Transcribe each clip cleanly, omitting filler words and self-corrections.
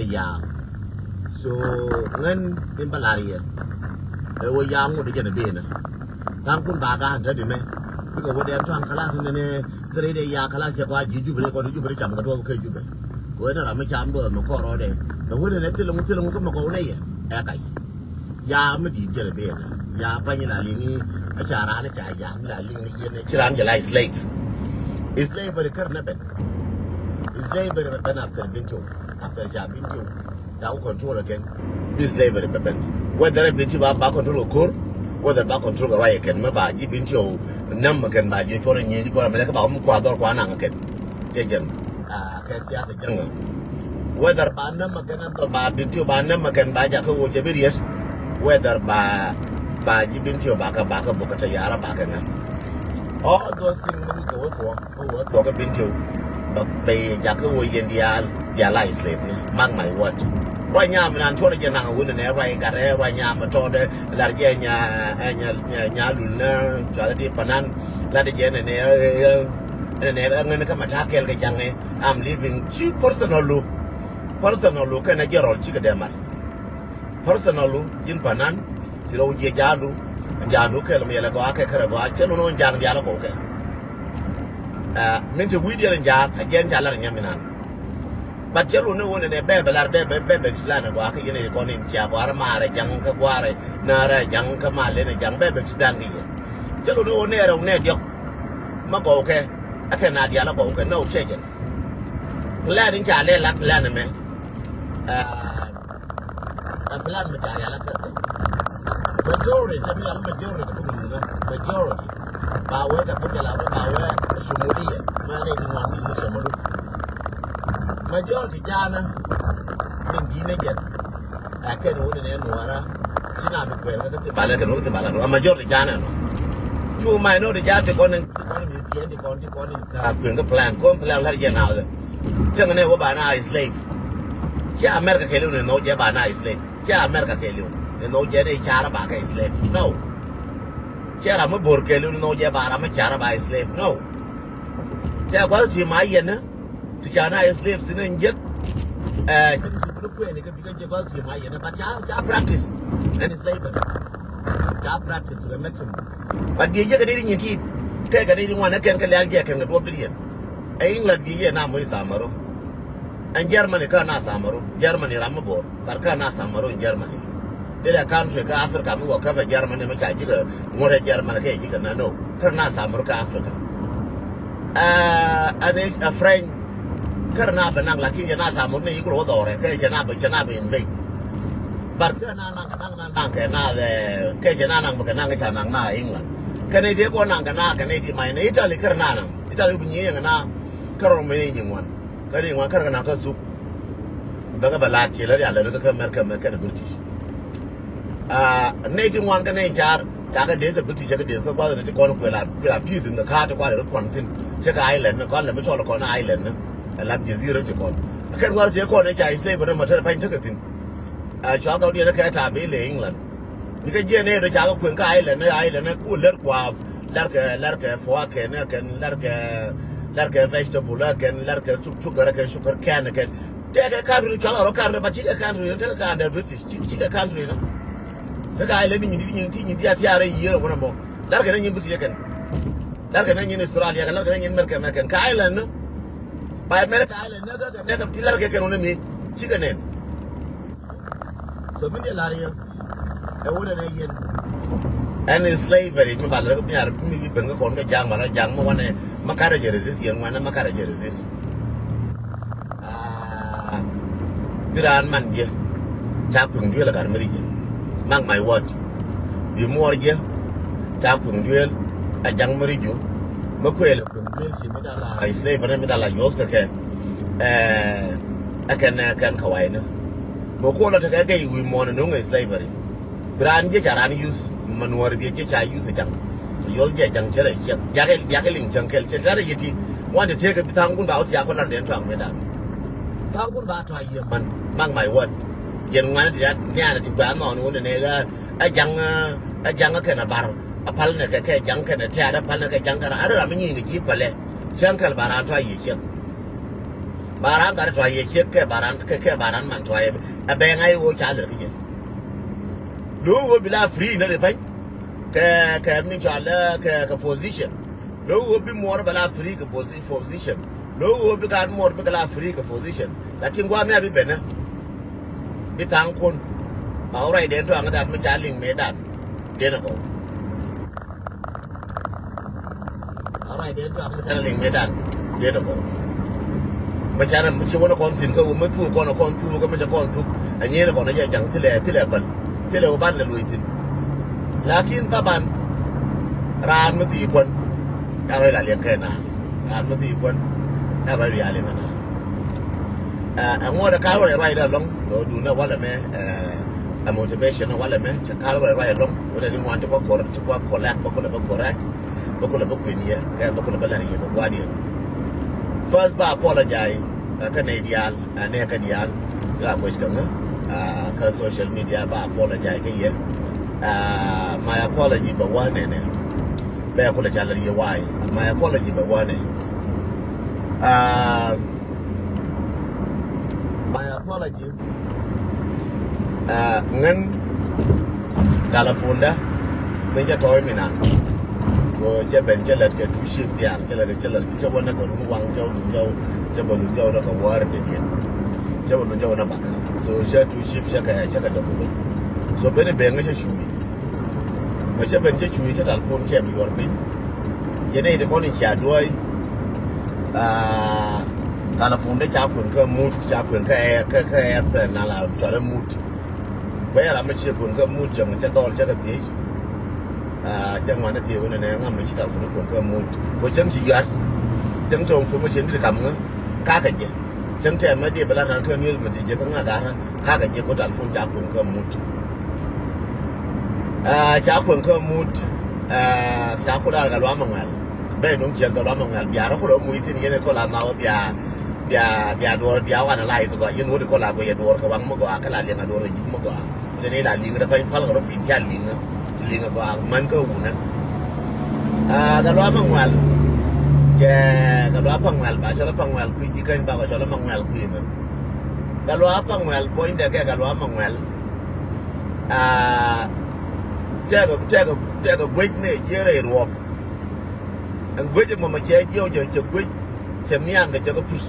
ya so ngan in balaria e wo ya mu de jene bena tan kun ba ga hanta de me biko wo de tan kala ne tre de ya kala je kwa jiju bre ko jiju bre cham ga do ko jiju be ko da ma cham do no ko ro de da wo de ne tilung ko ma ko ne ya kai ya mu di jene bena ya pa ni la li ni a cha ra ne cha ya ni la li ni ye ne chiran je la slave bre kar na ben bre ben after bintu after ja bintu ta control again slave bre ben whether bintu ba control ko whether ba control ga right again ma ba ji bintu nam again ba ji for ni ko ma ka ba mu kwa dor kwa na again je jen ka sia ta jang whether ba nam again to ba bintu ba nam again ba ja ko wo je biriyar whether ba ji bintu ba ka bukata yara ba ka na all those things we go to ga bintu ba be ja ko wo yen dia life slave ni mang my what right now man to de na hu ne right ga right now ma to de la je nya lu na cha de panan la de je ne ne ka ma ta kel ga jang I'm living personal lu ka na gerol chi ga de mar personal lu yin panan ti ro je janu ke la me la go aka kara go a chelo no jang dia la go ke min to video jang again jala nyaminan but chelo no wona ne be explain go aka yene ko ni cha go ara mare jang ka gware na ra jang ka male ne jang be explain gi chelo no ne ra ne dio ma go ke aka na dia la go ke no check la din cha le lak la ne me plan ma cha la ka majority ba we ka pekala ba we shumulia mane ni ngani ni shamalu majority jana min dine get aken woni ne nuara kina mi kwela ka te bala ka no te bala no majority jana no tu mai no de jate ko ni tiendi ko ni ka kwen ka plan la je na de changa ne wo ba na slave cha america ke lu no je ba na slave cha america ke lu no je de chara ba ka slave no chara mo bor ke lu no je ba ra ma chara ba slave no cha kwa ti mai yen na ti chana slave sin njet lu ko ni ka bi ka je kwa ti mai yen ba cha practice and slave cha practice to the maximum but bi je ka de ni ti te ka de ni wana ken ka la je ken ga do billion england bi je na mo samaro and germany ka na samaro germany ram bor par ka na samaro germany the country ka Africa mu ka fa Germany ma ka jiga more Germany ka jiga na no karna samur ka Africa a friend karna banang laki ya na samur ne yiko dore ka jana ba in bay bar ka na ka na de ka jana na ba na ka na England ka ne je ko na ka ne ti mai ne Italy karna na Italy bu nyi na karo me ni ngwan ka ni ngwan kar na ka su ba ka balat ce la ya la ka America ka da British native one can jar taka days a British days ko ba ne ko ko la peace in the car to kwale ko tin check island ko la me so ko na island la jazira to ko kan wa je ko ne cha slave ba ma ta pain ta tin cha ga dia ka ta be le England ni ka je ne da cha ko ka island ku ler kwa lar ka fo ka ne kan lar ka vegetable kan lar ka sugar can kan ta ka country cha ro ka ba chi ka country ta ka da British chi ka country na ta ka ile ni dia tiare yiro wona mo dar ga nan yin buti yakan dar ga nan yin Australia ga dar ga nan yin America kan ka island no ba America island na ga ka tilar ga kan wona me ci ga nen so min de lariya da wona ne yin and slavery mi ba la ga nyar mi bi ben ga kon ga jang mo wane makara je resist yan wana makara je resist biran man je ta kun duel ga mari je mang my word bi mor je ta kun duel a jang mari jo ma kwel kun duel si mi dala slave mi dala yos ka ke akan kawai na mo ko la ta ga wi mo no ngai slavery biran je charan use manuar bi je cha use jang yol je jang chere ya ke ling jang kel chere yiti want to take a bitang kun ba o sia ko la den twang me da tang kun ba twa ye man mang my word yen ngana dia nya na ti ba no no ne ga a jang ka na bar a pal ne ka jang ka na ta da pal ne ka jang ka ara mi ni ji pale jang kal bara twa ye che Baran got to try a check, Baran, Baran, man, try a bang. I will child again. No will be free, not a pay. Coming to a position. No will be more about free position. No will be got more about free position. Like in one maybe better. Be thankful. All right, then to another Michaeling made that. Then go. All right, then to Michaeling made that. Then go. Macam macam mana kontin kau mesti kau nak kontu kau macam kontu, ini nak kau nak jangan tidak ban lalu itu. Lakin taban ran mesti pun yang lain yang kena, ran mesti pun yang lain yang mana. Angwa dah kalau rai dah long, dulu wala me motivation wala me, kalau rai long, udah di mana tu kau collect, kau punya, kau lari kau guardian. First ba apologize Canadian and Canadian language ka social media ba apologize ke my apology ba wane ne ba ko la chalari why my apology ba wane my apology ngan California men ja toy minan ko je ben jelat ke two shift yang jelat ke wana ko wang jauh da ka war da dia jauh na baka so je two shift shaka da ko so ben nga je shui ma je ben je shui je telefon ke bi yorbi ye ne da ko ni sha doi telefon da cha kun ka mut cha kun ka ka na la cho da mut ba ya la ma che kun ka mut jang cha dol cha ka ti chẳng mà nó thiếu này nè ngắm mình chỉ đào phun cuồng cơ một với chẳng chỉ gạt chẳng trồng phun mới chiến đi cầm nữa cá cái gì chẳng trẻ mới đi bê la thằng như mình chỉ có ngã cá cá cái gì có đào phun chả cuồng cơ một chả cuồng cơ một chả có đào cái loa măng ngàn bên nông trường cái loa măng ngàn bia nó có độ mùi thì như này có làm nào bia đuổi bia hoàn lại rồi gọi yên nuôi có làm bia đuổi cái vắng mà gọi cái là liền là đuổi rồi mà gọi cái này là liền cái phải phá cái đó pin chăn liền nữa linga ko man ko una galwa mangwal je galwa pangwal ba chola pangwal ku jikan ba ko chola mangwal ku ina galwa pangwal point de galwa mangwal tega gwet ne jere ruop an gwet mo ma che jo je gwet che mian ga che ko pus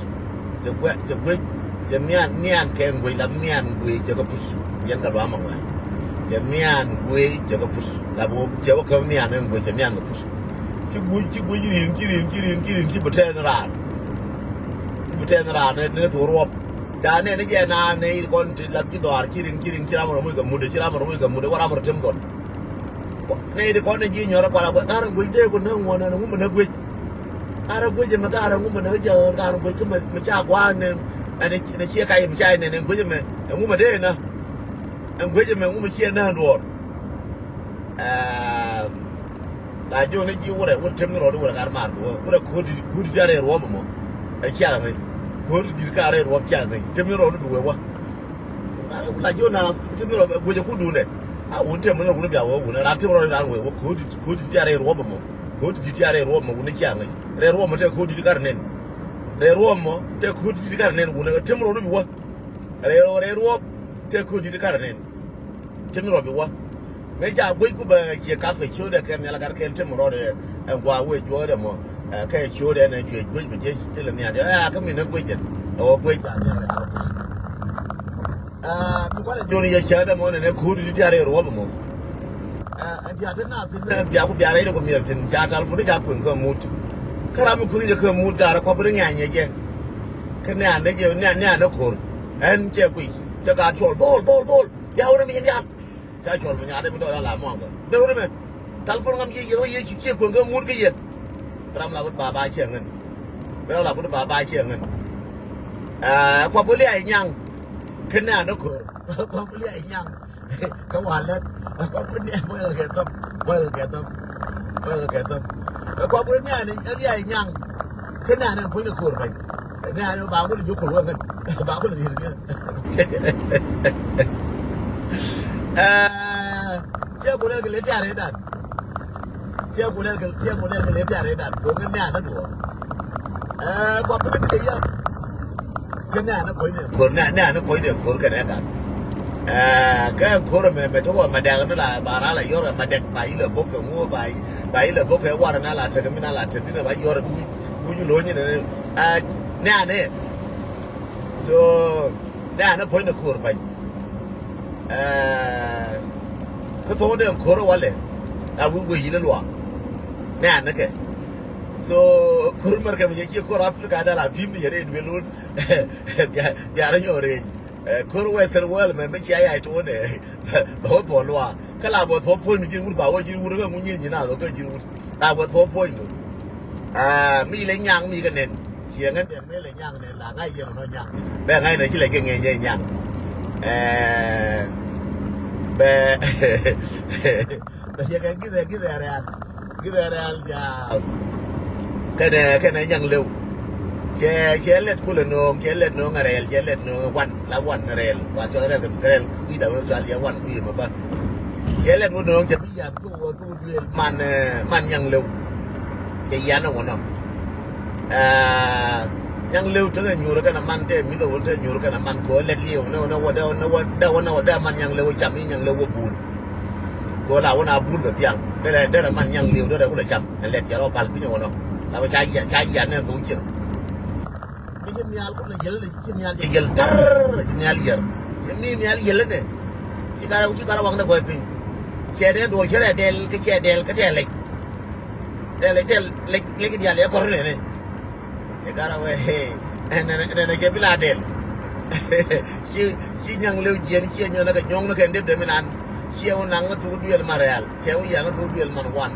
je gwet je mian ke ngwe la mian gwe je ko pus yen galwa mangwal Jamian gue jaga pus, lalu jawa kamian yang gue jamian ke pus. Gue jiring beteran, ni turut. Jangan ni jangan ni konti lagi doar jiring kira mahu muda, orang bertem kon. Ni konti jiring orang pada karang gue deh gue nang wana nang mana gue. Karang gue jema karang gue mana jalan karang gue cuma macam wan ni cia kayu macam ni gue jema gue mana deh na. Ang gue je mengu mechie na ndor la jo ne ji wore tem no do wore gar mar do wore ko di jare ro mo e kya me ko di kare ro kya me tem no do wa la jo na tem no go je ku du ne a won tem no ku bia wo won ra tem no da we ko di jare ro mo ko di jare ro mo ne kya me re ro mo te ko di kar nen re ro mo te ko di kar nen won tem no do wa re ro te ko di kar nen tem no do wa me ja gwe ku ba ke ka fe show de ke me la gar ke tem no de en gwa we jo de mo ke show de na je gwe be je te le ne ya ka mi na gwe je o gwe ja ne mi kwa le jo ni ya sha de mo ne ko di jare ro mo an ti ata na tin bia ku bia re ko mi tin ja tal fu de ja kun ko mut kara mi kun je ko mut gara ko bu nya nya je ke ne an de je ne na ko en je gwe je ga chol bol ya ora mi ya cha chol mi ya de mi do la mo ko de ora me telefon ngam ye chi ko ngam mut ke ye ram la bu ba che ngen be la bu ba che ngen kwa bu le ai nyang ke na no ko kwa bu le ai nyang ka wa le kwa bu ne mo ke to kwa bu ne ni ai nyang ke na ne ko ne ko ba ne ba bu ju ko lo ngen ba bu le ni chia của cái lấy trả đấy đặt chia của cái lấy trả đấy đặt của cái nhà nó đùa qua cái gì á كنا أنا كوينة كورنا أنا كوينة كور كنا كان كان كور ما تقول ما دعنا لا بارا لا يورا ما دك باي لا بوك مو باي لا بوك وارنا لا تكملنا لا تدينا باي يورا بوجو لوني نعم so أنا كوينة كور باي كتوه ده كور ولا أبوه يجي للوا نعم نك so kur mereka menjadi kur Afrika adalah film ni jadi dulu biarnya orang kur Western world memang caya itu ni bawa polua kalau bawa pun jadi urut bawa jadi urut kan mungkin jadi nak tu jadi urut bawa pun tu mi lenyang mi kan nen siangan yang mi lenyang nen lah ngai yang mana nyang ngai ni cile keng nyang siangan kita real ya cái này nhận lưu chế lết cú lên nông chế lết nông arel chế lết nông one arel và cho arel quý đầu cho arel one quý mà ba chế lết cú nông chế bây giờ cú đuôi man nhận lưu chế giá nó còn không nhận lưu trước là nhiều cái làm man thế mình đâu có thể nhiều cái làm man có lết liu nó đâu man nhận lưu chậm đi nhận lưu có bùn có là nó bùn được tiếng đây là man nhận lưu đó là có thể chậm lết chế nó bal bây giờ nó lalu cahaya ni tu je. Macam ni aku nak jalan, macam ni aja jalan ter, ni alir. Ni jalan ni. Jika orang nak kau pin, cedera dua cedera del, ke cedera lek dia lek korang ni. Jika orang nak bila del. Si yang leu jen, si yang nak nyong nak kendep deminan. Si yang nang tu duel mareal, si yang tu duel manwan.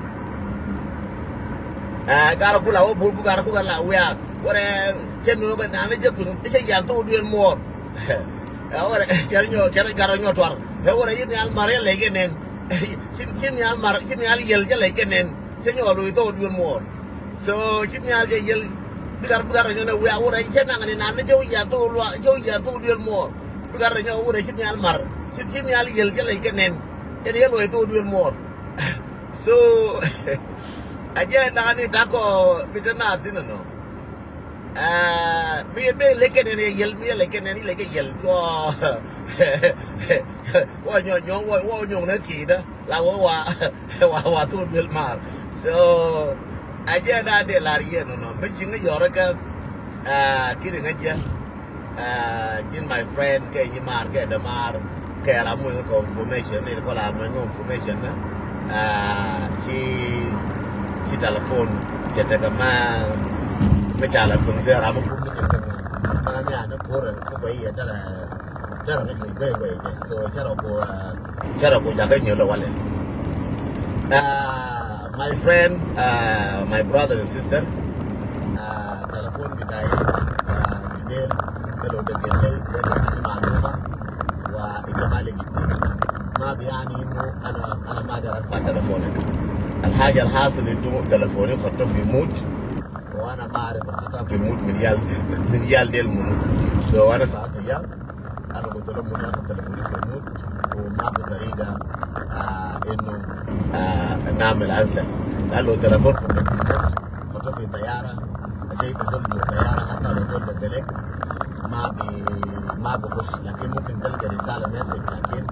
Gara pula bulbu gara pula la uya ore kenu ba na le jepun te ya to duel mor ore gara nyo twar ore yin al mare lege nen kin al mar kin al yel je lege nen kenyo lu to duel mor so kin al je yel gara nyo na uya ore ken ngani na le ya to duel mor gara nyo ore kin al mar kin al yel je lege nen je lu to duel mor so aja nani tako mitana tino no mi be leke ne yel mi leke ne ni leke yel ko wa nyong na ki da la wa tu bil mar so aja na de la rie no mi jinga yora ka kiri ngaja jin my friend ke ni mar ke da mar ke la mo confirmation ni ko la mo confirmation na si telepon kita kema macam pun dia ramai pun ni kita ni ada korang ko bayi ada ni bayi so cara ko jaga nyolo wale my friend my brother and sister telepon kita dia kalau dekat dia ni maklumah wa itu balik ما بيعني انه انا ما اقدر ارفع تلفونك الحاجه الحاصل انه تلفوني خطه في موت وانا ما اعرف الخطا في موت من يال ديل منو سو انا ساعات ايام انا قلت لهم انه اخذ تلفوني في موت وما في طريقه انه نعمل انسى قالوا تلفون خطه في طياره شيء تزول الطياره حتى لو زول بدلك ما بخش لكن ممكن تلقى رساله مسج لكن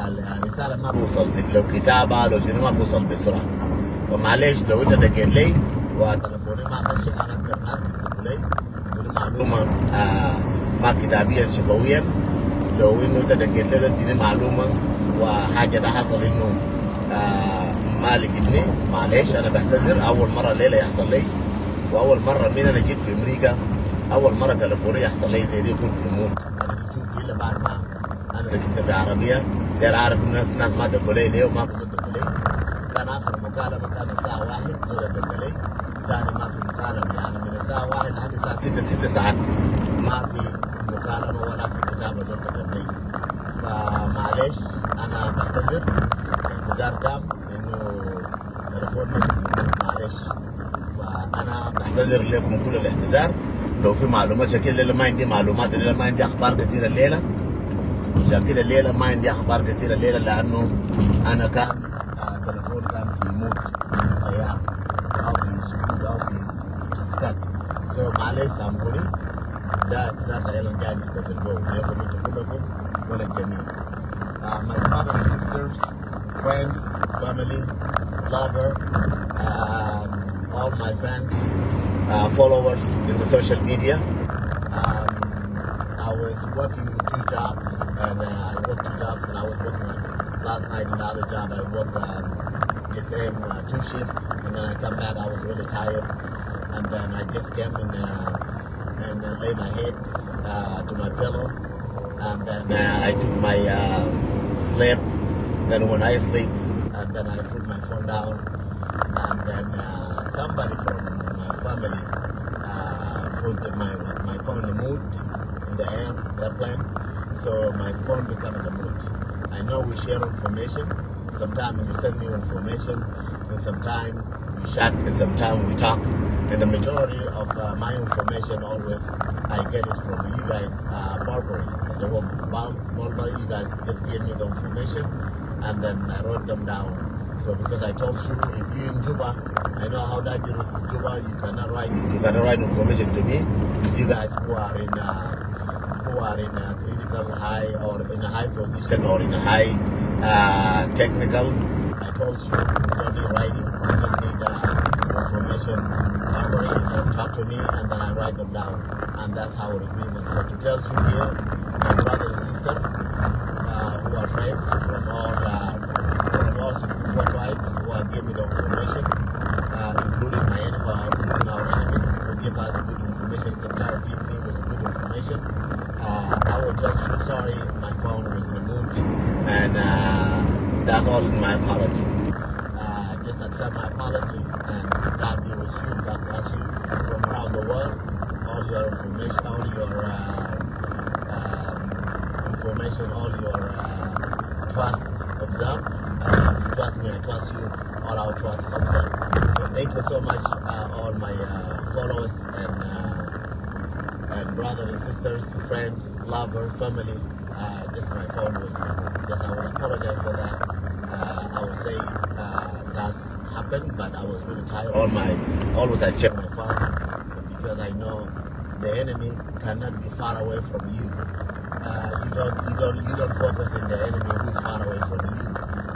الرسالة ما بوصل لو كتابة لو شنو ما بوصل بسرعة ومعليش لو انت دقيت لي وتلفوني ما خش انا اكثر ناس بيقولوا لي بدون معلومة ما كتابيا شفويا لو انه انت دقيت لي تديني معلومة وحاجة ده حصل انه ما لقيتني معليش انا بعتذر اول مرة ليلة يحصل لي واول مرة من انا جيت في امريكا اول مرة تلفوني يحصل لي زي دي يكون في الموت انا بشوف الا بعد ما انا ركبت في عربية غير عارف الناس ما دقوا لي ليه وما كنت دقوا لي كان اخر مكالمه كان الساعه 1 زول دقوا لي ثاني ما في مكالمه يعني من الساعه 1 لحد الساعه 6 ساعات ما في مكالمه ولا في كتابه زول كتب لي فمعليش انا بعتذر اعتذار تام انه تلفون معليش فانا بعتذر لكم كل الاعتذار لو في معلومات شكل الليله ما عندي معلومات الليله ما عندي اخبار كثيره الليله عشان كده الليله ما عندي اخبار كثيره الليله لانه انا كان تلفون كان في موت طيار او في سكوت او في مسكات سو معلش سامحوني that Elan Gani because it will never meet to Kudakum, when I came in. My brothers and sisters, friends, family, lover, all my fans, followers in the social media. I was working 2 jobs, and I worked 2 jobs, and I was working last night in the other job. I worked the same 2 shifts, and then I come back. I was really tired, and then I just came and lay my head to my pillow, and then I took my sleep. Then when I sleep, and then I put my phone down, and then somebody from my family put my phone in the mute in the airplane, so my phone became in the mute. I know we share information. Sometimes you send me information, and sometimes we chat, and sometimes we talk. And the majority of my information always I get it from you guys, Barbary. You guys just gave me the information, and then I wrote them down. So because I told you, if you in Juba, I know how dangerous is Juba. You cannot write information to me. You guys who are in a critical high or in a high position or in a high technical, I told you don't need writing. You just need information. Talk to me, and then I write them down, and that's how it agreement. So to tell you here, my brother and sister who are friends from all 64 tribes who are giving me the information, including our enemies who give us good information. Sometimes feed me with good information. I will tell you, sorry, my phone was in the mood, and that's all in my apology. Just accept my apology, and God be with you, God bless you from around the world. All your information, all your trust observed. You trust me, I trust you. All our trust is observed. So thank you so much, all my followers and brothers and sisters, friends, lover, family. Just my phone was in the mood. Just I will apologize for that. I would say that's happened, but I was really tired. Always I check my phone because I know the enemy cannot be far away from you. You don't focus in the enemy who's far away from you.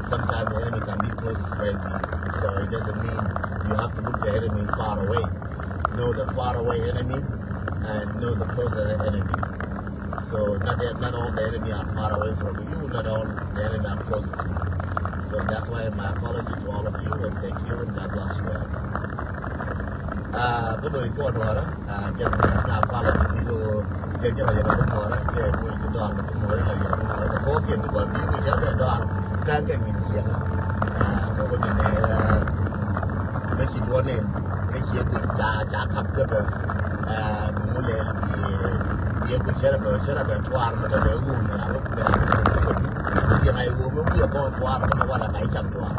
Sometimes the enemy can be closest friend to you. So it doesn't mean you have to look the enemy far away. Know the far away enemy and know the closer enemy. So not all the enemy are far away from you, not all the enemy are closer to you. So that's why my apology to all of you, and thank you, and God bless you all. But we go to my apology because get your more, we don't have more. The focus will be we have the dog, can't get in here. Make it one in, make it with Jack up to the Sheraga Tuar, but the wound. I will be a boy to I come to her.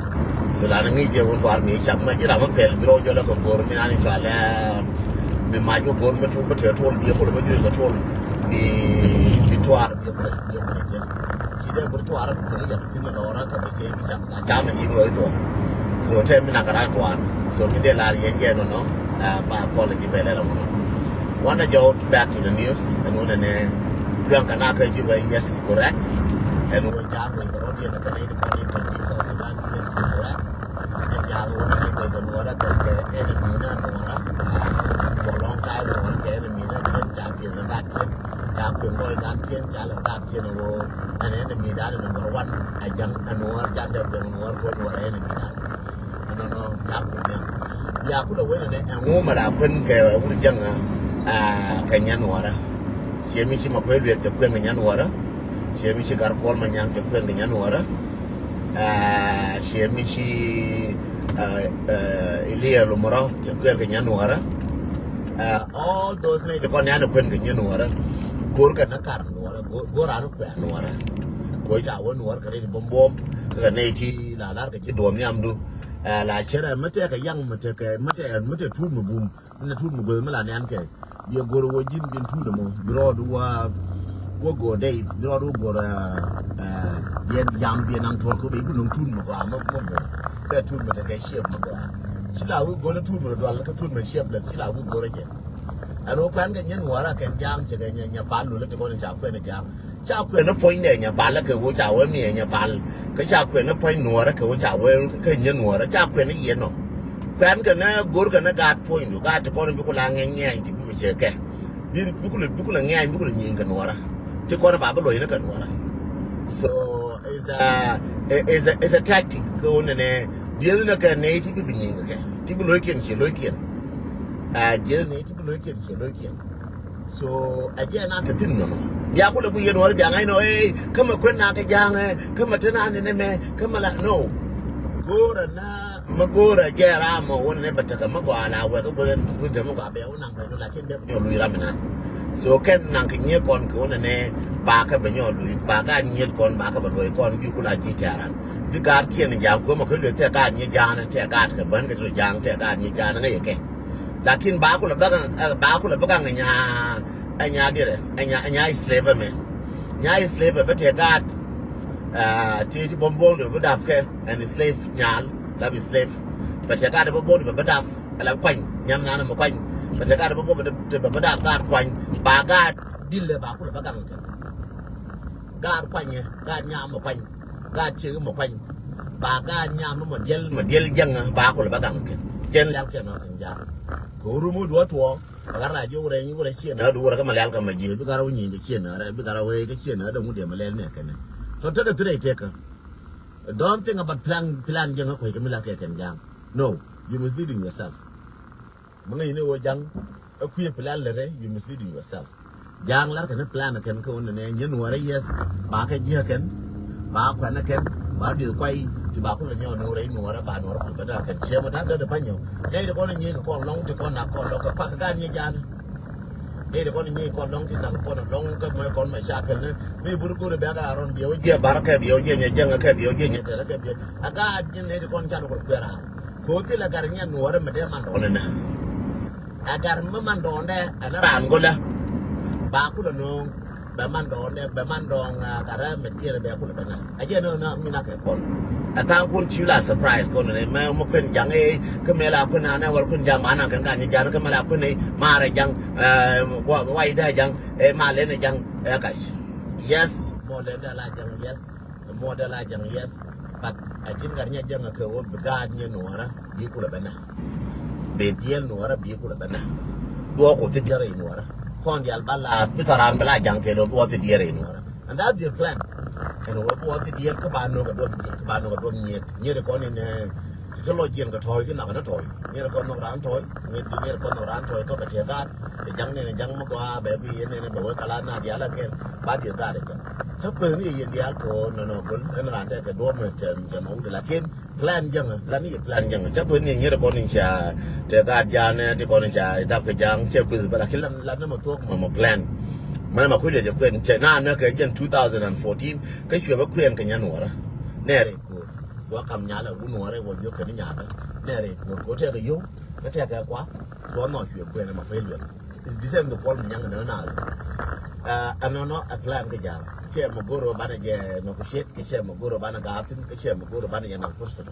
So I need you to me. I'm a bell, grow your local government. The Mayo government told me able to do the toll. The Tuar, she never to Arab, the Jam and so 10 minutes around one. So today, Larry and Jen, no, apology, Bella. One I go back to the news, and when Kanaka, you yes, is correct. And when Jam with the road and the Canadian country, South Sudan, yes, is correct. And Jam with the Nora, the enemy, for a long time, the enemy, Jam is a that kid, Jam to Roy Gantian, Jam that kid, an enemy that number 1, a young and war, Jam the war, enemy. I don't know, Jam with them. Yeah, put away and woman, I couldn't get a younger Kenyan. She made him a query at the Quenyan water. She made she got a call my young to Quenyan water. She made she Elia Lumoro to Quenyan water. All those made the Quenyan Quenyan water. Gorka Nakar water, go around Quenyan water. Quite one worker in Bomb, the native, La Larka Kidwamiamdu. La Chera Mateka, a young Mateka, Mata Tumum, and the Tumum Milan. You go to what you been to the moon, draw to go day, draw to go young Vietnam talk of a good tune, that tune with a ship. Silla will go to tune, like a tune ship, let's see, I will go again. anh ô quen cái nhân hóa là cái giang chỉ cái nhà bán luôn là cái con chào quen là giang chào quen nó phơi này nhà bán là cái cô chào với mẹ nhà bán cái chào quen nó phơi nùa là cái cô chào với cái nhân nùa là chào quen nó yên nó quen cái nó gối cái nó gạt phơi nó gạt con nó bị lang nghe chỉ bị chơi cái bị là nghe bị nhìn cái nùa là chứ con nó bảo lôi nó cái nùa là so is a tactic cái one này điều nó cái này chỉ bị nhìn cái chỉ bị lôi kiên điều này chỉ bị lôi kiên so aja na tatin no ya kula bu yeno bi angai no kama kwenna ka jange kama tana ne me kama la no gora na magora jera mo wonne bataka magwala wa ko ben kunta mo ga be wona ba no la ken be ko lu raminan so ken nan ka nye kon ko ne ba ka be nyo lu ba ga nye kon ba ka ba do kon bi kula ji jaran bi ga kien ja ko mo ko le te ga nye jana te ga ka ban ga jang te ga nye jana ne ke lakin ba kula bagang anya dire anya slave me nya slave but te gat ti bombon do daf ke and slave nyal la bi slave but te gat bombon do daf la kwan nyam na mo kwan but te gat bombon do daf gat kwan ba gat dille ba kula bagang ke gat kwan ye gat nyam mo kwan gat chi mo kwan ba gat nyam mo diel jang ba kula bagang ke jen lal ke no kan ja Urumu dua tuang, agar raja orang ni orang Cina, dua orang Malayal kan majil, bicara unyi je Cina, bicara away ke Cina, ada muda Malayal ni kan. So tak ada try take. Don't think about plan jangan kau ikan Malayal kan jang. No, you misleading yourself. Mengenai ini wajang, aku yang plan lere, you misleading yourself. Jang lar kan plan kan kau ni nyen wara yes, pakai dia kan, pakai anak kan, baru kau thì bà cũng là nhau nấu đấy nấu ra bà nấu ra cũng có cần xem mà thắt được bao nhiêu đây là con này như con long thì con nào con đó có phát cái gan như gian đây là con này như con long thì nào con long cái mấy con mày xa cần đấy mấy bữa cô để bé cái ron biểu gì bà cái biểu gì nhà dân cái biểu gì nhà trời cái biểu aga như này thì con cha nó còn quên à cố thì là cái nhà nấu ra mà để màn đòn này agar mà màn đòn đây nó làm con đó bà cũng là nấu bà màn đòn đây bà màn đòn cả ra mình kia là bé cũng là bên này aja nó mình cái con atau pun cila surprise kau ni, mungkin jangan kemela pun anak walaupun jam anak kan jangan kemela pun ni marah jang, wai dah jang, malah ni jang, kas, yes, modal dah jang yes, modal dah jang yes, but ajin kerja jang ke orang begadnya nuara, dia pula benar, bedial nuara dia pula benar, dua kau tiga hari nuara, kau dia bala, bitaran bala jang ke dua tiga hari nuara, and that's your plan. And what was it? Dear Cabano, Cabano, near the corner in the logic and toy, not a toy. Near a corner round toy, near the corner round toy, got a chair guard, the young and a young Magoa, baby, and a boy Calana, the other girl, but you got it. So, Penny in the alcohol, no good, and I take a dormant and old like him, plan young, Lani plan young, just when you hear the corner chair, the guard Jan, the corner chair, Dr. Young, check with, but I kill them, let them talk, Mamma plan. Mana ma kuja je kwen China na ka jen 2014 ka shwe kwen kan yanwara nere ko wa kam nyala unwara wo yo kan nyala nere ko te ga yo ka te ga kwa ko no shwe kwen ma pe lwe is the the pol nyang na na anono a plan ka ja che mo goro bana je no ko shet ke che mo goro bana ga atin ke che mo goro bana ya na kursa